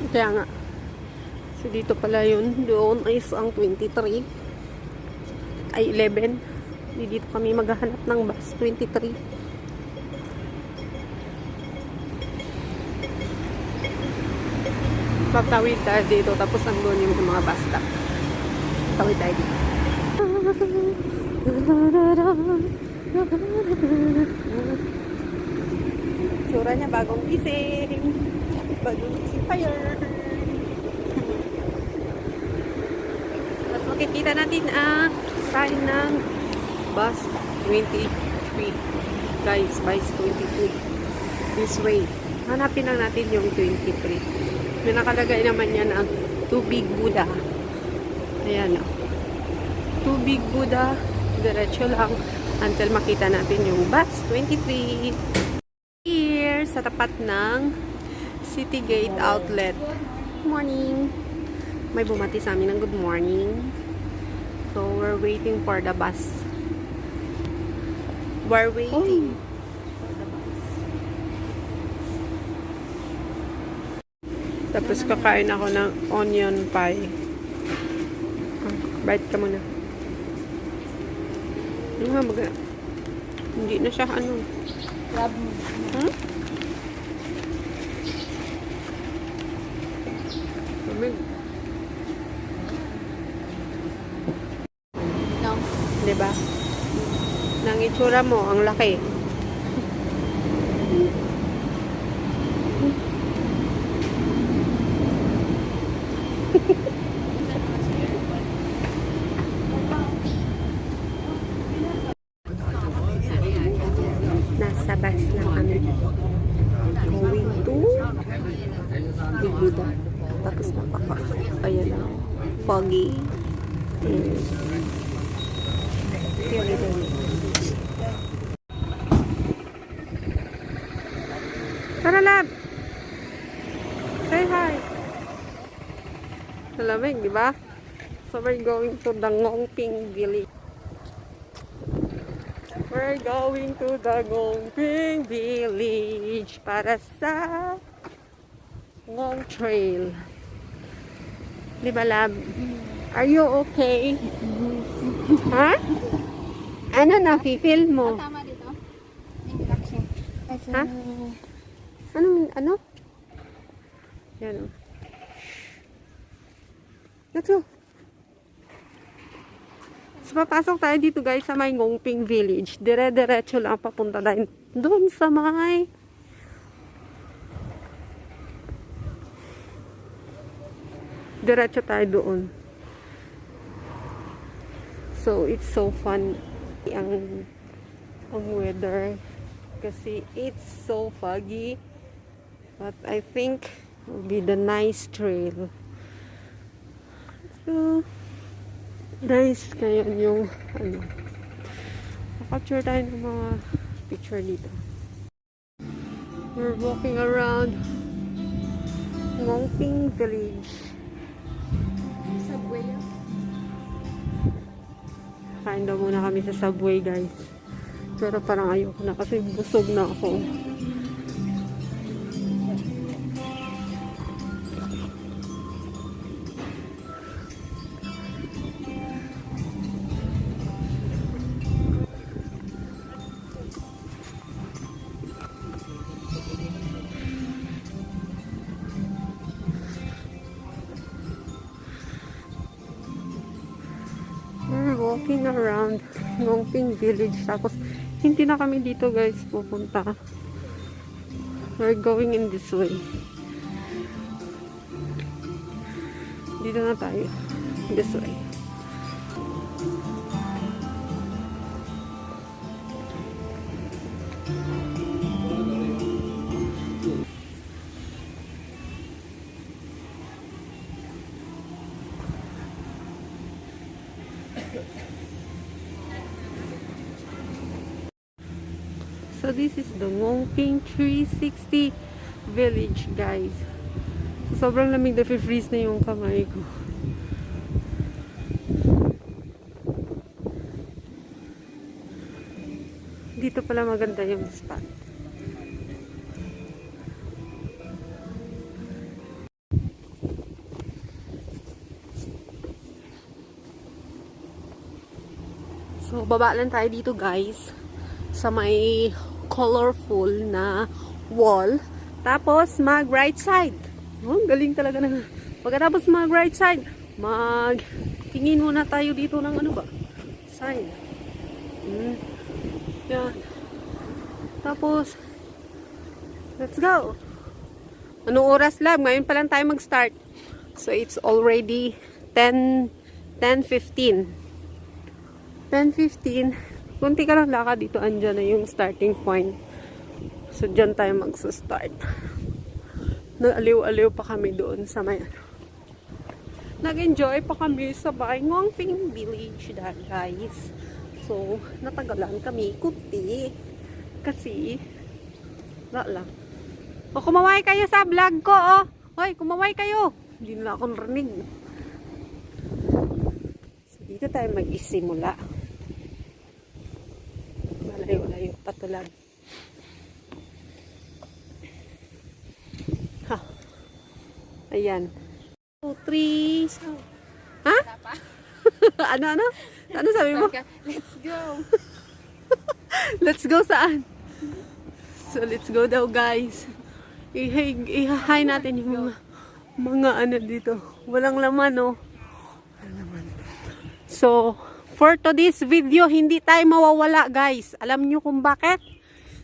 Kaya nga. So, dito pala yun. Doon is ang 23. Ay, 11. Dito kami maghahanap ng bus 23. Paptawid tayo dito. Tapos ang doon yung mga bus stop. Tawid tayo dito. Tsura niya bagong gising. Bagong gising pa yun. Tapos makikita natin ang sign ng bus 23. Guys, bus 23. This way. Hanapin lang natin yung 23. May nakalagay naman yan ang Tubig Buddha. Ayan o. Tubig Buddha. Diretso lang until makita natin yung bus 23. Here sa tapat ng City Gate Outlet. Good morning. May bumati sa amin ng good morning. So we're waiting for the bus. We're waiting for the bus. Tapos kakain ako ng onion pie. Bite ka muna. Hindi na siya ano. Grab mo. Hmm? No. Diba? Nang itsura mo, ang laki. Nasa bus lang kami. Going to Big Buddha. Tapos napaka. Ayan na. Foggy. And tara, lab! Say hi! Malamig, di ba? So we're going to the Ngongping Village. We're going to the Ngongping Village para sa Ngong Trail. Di ba, lab? Are you okay? Ha? Ano na-feel mo? Tama dito. Introduction. Ha? Ano? Yan o. Let's go. So, papasok tayo dito guys sa may Ngongping Village. Dire-diretso lang papunta tayo doon sa may diretso tayo doon. So, it's so fun ang weather kasi it's so foggy. But I think it will be the nice trail. So, nice kaya yung ano. Capture tayo ng mga picture dito. We're walking around Ngongping Village. Subway yan. Kain daw muna kami sa Subway guys. Pero parang ayoko na kasi busog na ako. We're walking around Ngongping Village. Tapos, hindi na kami dito guys pupunta. We're going in this way. Dito na tayo. This way. So this is the Ngongping 360 Village, guys. So, sobrang lamig na freeze na yung kamay ko. Dito pala maganda yung spot. So, baba lang tayo dito guys. Sa may colorful na wall. Tapos, mag right side. Oh, galing talaga na. Pagkatapos mag right side, tingin muna tayo dito ng ano ba? Sign. Yan. Tapos, let's go. Anong oras lang? Ngayon pa lang tayo mag-start. So, it's already 10:15. 10:15. Kunti ka lang lakad dito. Andyan na yung starting point. So, dyan tayo mag-start. Nag-aliw-aliw pa kami doon sa may ano. Nag-enjoy pa kami sa Ngongping Village guys. So, natagalan kami kunti. Kasi, wala lang. O, kumaway kayo sa vlog ko, oh. Hoy, kumaway kayo. Hindi nila akong rinig. So, dito tayo mag-isimula. Malayo-layo patulag. Ha. Ayan. 2, 3, so. Ha? Ano? Ano sabi mo? Let's go. Let's go saan? So, let's go daw guys. I-hi natin yung mga ano dito. Walang laman, oh. Walang laman. So, for today's video, hindi tayo mawawala guys. Alam nyo kung bakit?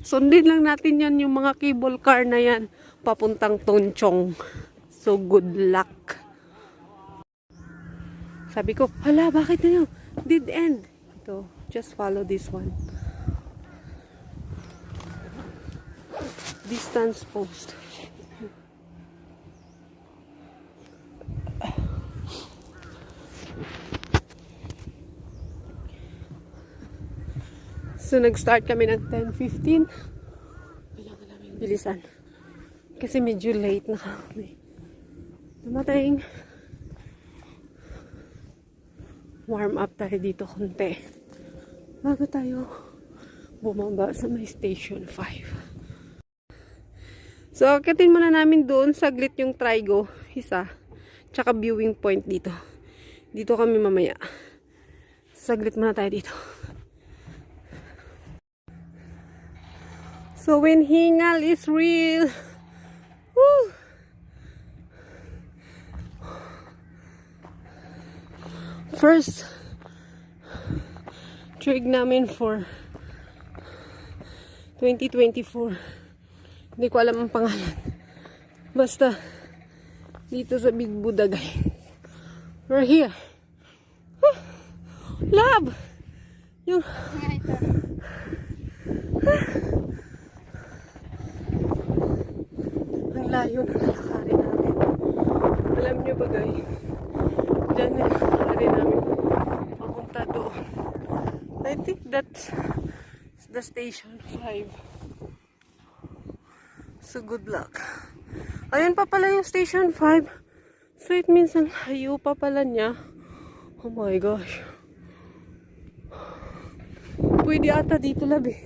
Sundin lang natin yan yung mga cable car na yan. Papuntang Tonchong. So, good luck. Sabi ko, hala, bakit na yun? Did end. Ito, just follow this one. Distance post. So, nag-start kami ng 10:15. Kailangan namin bilisan. Kasi medyo late na kami. Dumating. Warm up tayo dito konti. Bago tayo bumaba sa may station 5. So, akitin muna namin doon saglit yung Trigo, isa. Tsaka viewing point dito. Dito kami mamaya. Saglit muna tayo dito. So, when hingal is real. Woo! First trig namin for 2024. Hindi ko alam ang pangalan. Basta, dito sa Big Buddha, guys. We're here. Whew! Love! Yung... ang layo na lalakarin namin. Alam nyo ba, guys? Diyan na lalakarin namin. Papunta doon. I think that's the station 5. So, good luck. Ayun pa pala yung station 5. So, it means ang layo pa pala niya. Oh my gosh. Pwede ata dito labi.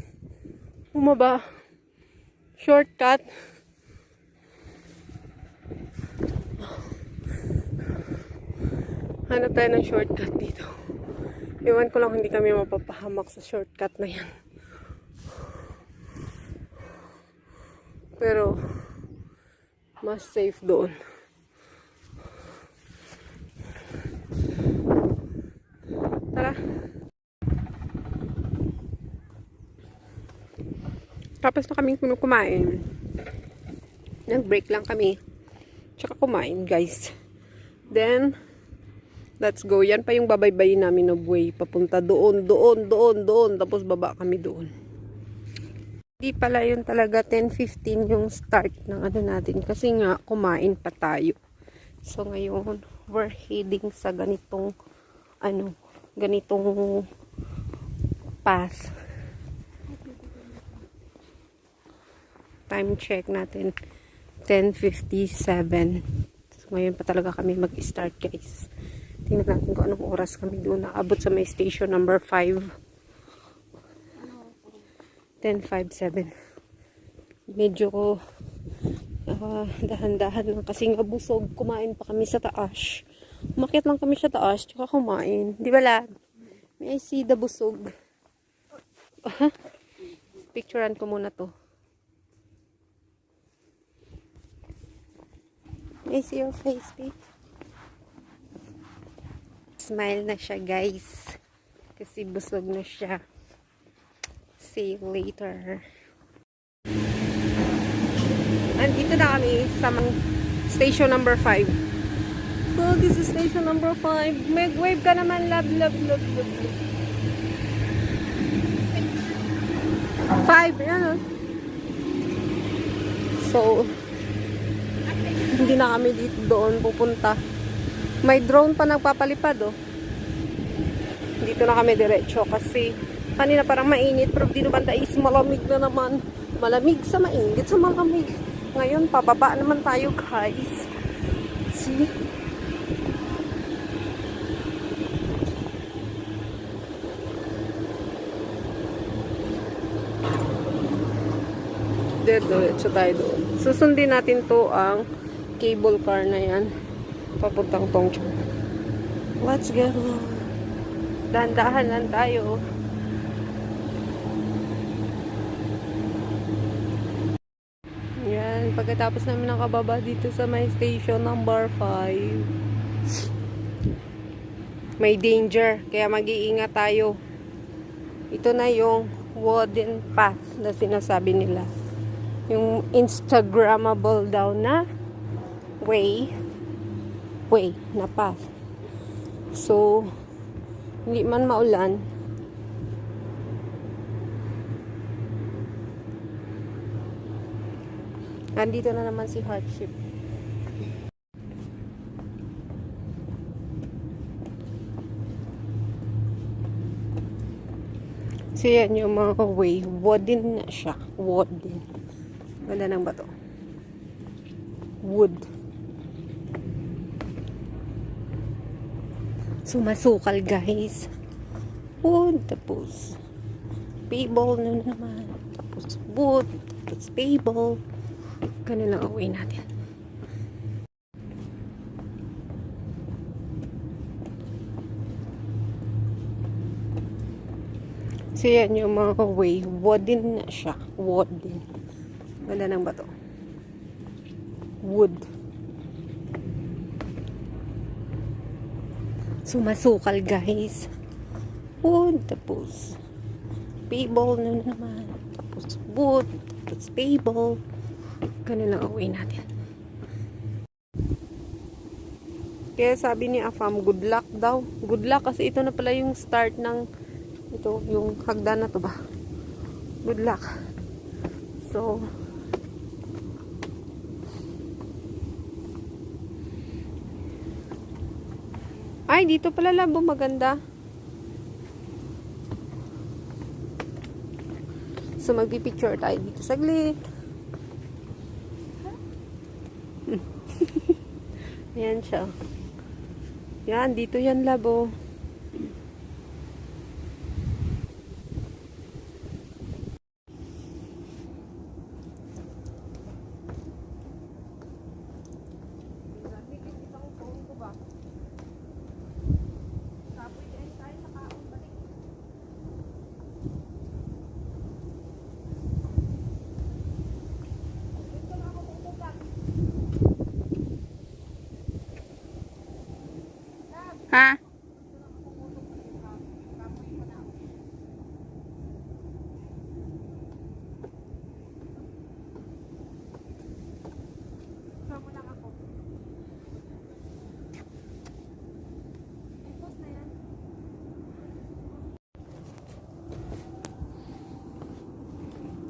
Bumaba. Shortcut. Hanap tayo ng shortcut dito. Iwan ko lang hindi kami mapapahamak sa shortcut na yan. Pero, mas safe doon. Tara. Tapos na kaming kumain. Nag-break lang kami. Tsaka kumain, guys. Then, let's go. Yan pa yung babaybayin namin of way. Papunta doon. Tapos baba kami doon. Hindi pala yun talaga 10:15 yung start ng ano natin. Kasi nga, kumain pa tayo. So, ngayon, we're heading sa ganitong path. Time check natin. 10:57. So, ngayon pa talaga kami mag-start, guys. Tingnan natin kung anong oras kami doon. Naabot sa may station number 5. 10:57. Medyo dahan-dahan lang kasi nga busog. Kumain pa kami sa taas. Umakyat lang kami sa taas tsaka kumain. Di ba lang? May I see the busog? Picturean ko muna to. May I see your face, babe? Smile na siya, guys. Kasi busog na siya. See you later. Andito na kami sa station number 5. So, this is station number 5. Mag-wave ka naman, love, love, love, love, love. 5, yan o. So, hindi na kami dito doon pupunta. May drone pa nagpapalipad, oh. Dito na kami diretso kasi kanina parang mainit pero dito banda is malamig na naman. Malamig sa mainit sa malamig. Ngayon, pababa naman tayo, guys. See? Diretso tayo doon. Susundin natin to ang cable car na yan. Papuntang Tongchong. Let's go. Dahan-dahan lang tayo. Yan. Pagkatapos namin nakababa dito sa my station number 5. May danger. Kaya mag-iingat tayo. Ito na yung wooden path na sinasabi nila. Yung Instagrammable daw na way na path. So, hindi man maulan, andito na naman si Hardship. So, yan yung mga way. Wooden na siya. Wooden. Ganda ng bato. Wood. So, masukal, guys. Wood, tapos payable na naman. Tapos wood, tapos payable. Ganun lang away natin. So, yan yung mga way. Wooden na siya. Wooden. Ganda ng bato. Wood. So, masukal, guys. Wood, tapos payable na naman. Tapos wood, tapos payable. Ganun lang away natin. Kaya sabi ni Afam, good luck daw. Good luck kasi ito na pala yung start ng ito, yung hagdan na to ba. Good luck. So, ay, dito pala labo maganda. So, magpipicture tayo dito saglit. Ayan siya. Yan, dito yan labo. Ha?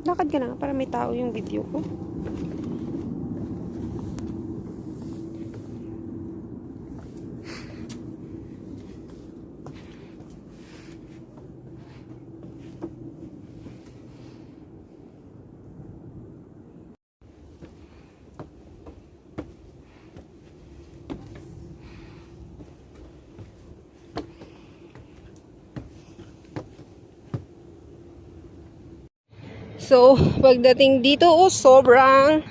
Lakad ka na para may tao yung video ko. So, pagdating dito, sobrang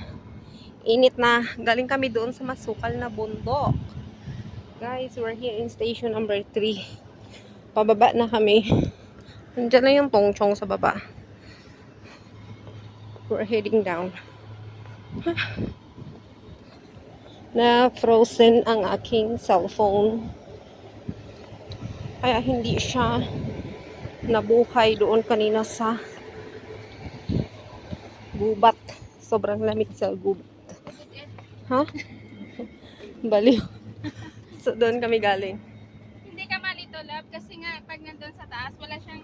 init na. Galing kami doon sa masukal na bundok. Guys, we're here in station number 3. Pababa na kami. Nandiyan na yung tongchong sa baba. We're heading down. Na frozen ang aking cellphone. Kaya hindi siya nabuhay doon kanina sa gubat. Sobrang lamig sa gubat. Ha? Baliw. So, doon kami galing. Hindi ka malito, love, kasi nga pag nandun sa taas, wala siyang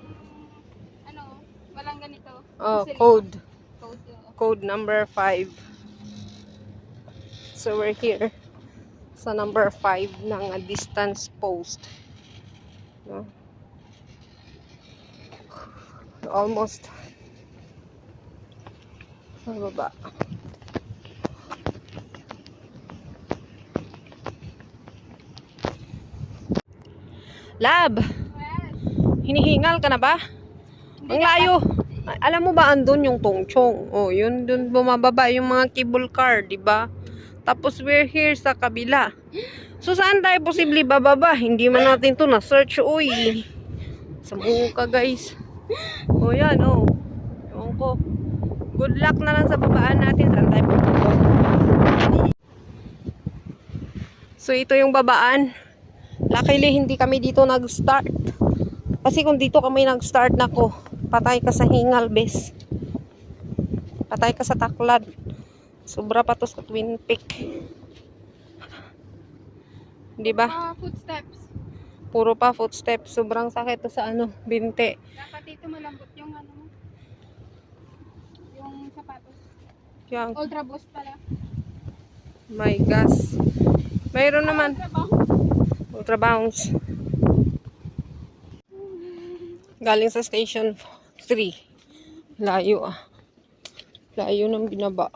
walang ganito. Oh, Kasi code. code. Code number 5. So, we're here sa number 5 ng distance post. No? Almost mababa. Lab, hinihingal ka na ba? Ang layo. Alam mo ba andun yung tongchong? Oh, yun dun bumababa yung mga cable car, di ba? Tapos we're here sa kabila. So saan tayo posible bababa? Hindi man natin to na-search. Uy. Samuho ka, guys. Oh, yan, oh. Ewan ko. Good luck na lang sa babaan natin. Saan tayo pupunta? So ito yung babaan. Luckily, hindi kami dito nag-start. Kasi kung dito kami nag-start, nako, patay ka sa hingal, bes. Patay ka sa taklad. Sobra pa to sa Twin Peak. Di ba? Footsteps. Puro pa footsteps. Sobrang sakit to sa binte. Dapat dito malambot yung yung sapatos. Yang, Ultra Boost pala. my gas. Mayroon naman. Ultra Bounce. Galing sa station 3. Layo ah. Layo ng binaba.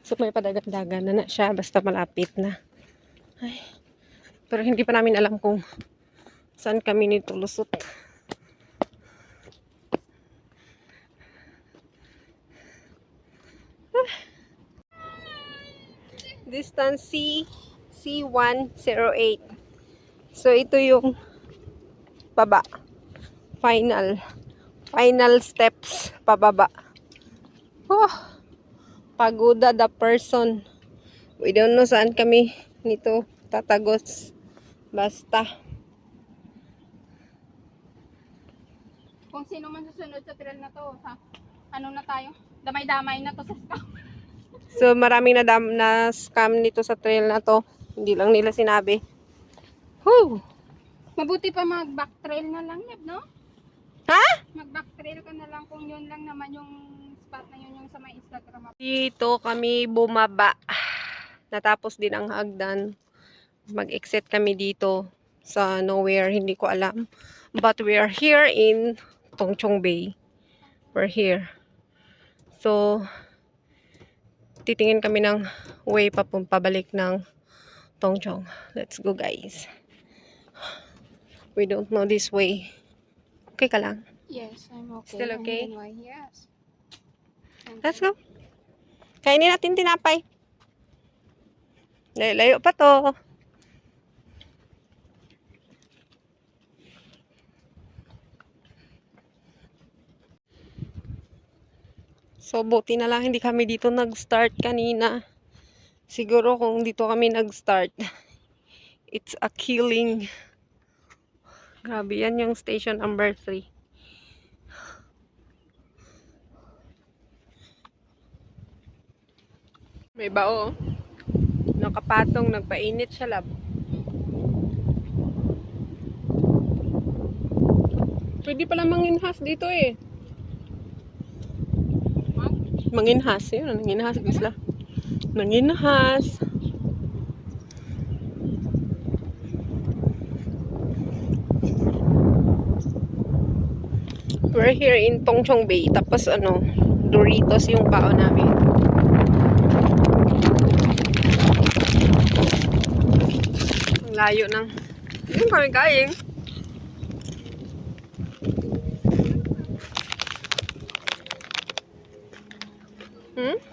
So may padagat-dagan na siya basta malapit na. Ay. Pero hindi pa namin alam kung saan kami nito lusot. Distance C108. So ito yung baba. Final steps pababa. Oh, pagoda the person. We don't know saan kami nito tatagos. Basta. Kung sino man susunod sa trail na to, ano na tayo? Damay-damay na to sa scam. So maraming na scam nito sa trail na to. Hindi lang nila sinabi. Whew! Mabuti pa mag-back trail na lang, Neb, no? Ha? Mag-back trail ka na lang kung yun lang naman yung spot na yun yung sa may Instagram. Dito kami bumaba. Natapos din ang hagdan. Mag-exit kami dito sa nowhere. Hindi ko alam. But we are here in Tongchong Bay. We're here. So, titingin kami ng way pabalik ng Tongchong. Let's go, guys. We don't know this way. Okay ka lang? Yes, I'm okay. Still okay? Yes. Let's go. Kainin natin tinapay. Layo pa to. So, buti na lang hindi kami dito nag-start kanina. Siguro kung dito kami nag-start, it's a killing. Grabe, yan yung station number 3. May bao. Nakapatong, nagpainit siya, lab. Pwede pala manginhas dito eh. Manginhas. Yun, nanginhas sila. Nanginhas. We're here in Tongchong Bay. Tapos Doritos yung bao namin. Ang layo ng yung kami kain. Hmm?